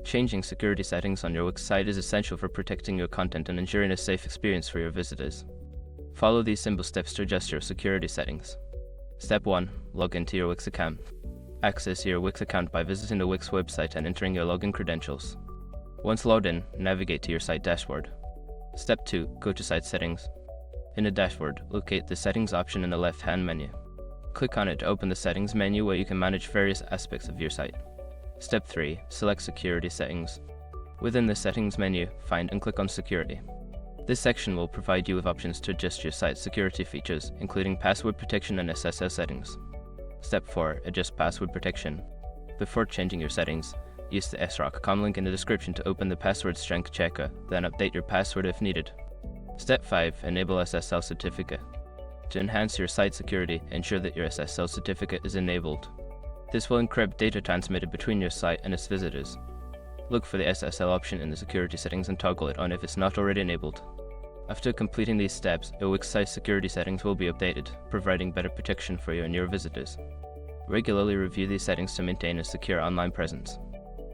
Changing security settings on your Wix site is essential for protecting your content and ensuring a safe experience for your visitors. Follow these simple steps to adjust your security settings. Step 1. Log into your Wix account. Access your Wix account by visiting the Wix website and entering your login credentials. Once logged in, navigate to your site dashboard. Step 2. Go to Site Settings. In the dashboard, locate the Settings option in the left-hand menu. Click on it to open the Settings menu where you can manage various aspects of your site. Step 3. Select Security Settings. Within the Settings menu, find and click on Security. This section will provide you with options to adjust your site's security features, including password protection and SSL settings. Step 4. Adjust password protection. Before changing your settings, use the sroc.com link in the description to open the password strength checker, then update your password if needed. Step 5. Enable SSL certificate. To enhance your site security, ensure that your SSL certificate is enabled. This will encrypt data transmitted between your site and its visitors. Look for the SSL option in the security settings and toggle it on if it's not already enabled. After completing these steps, your Wix site security settings will be updated, providing better protection for you and your visitors. Regularly review these settings to maintain a secure online presence.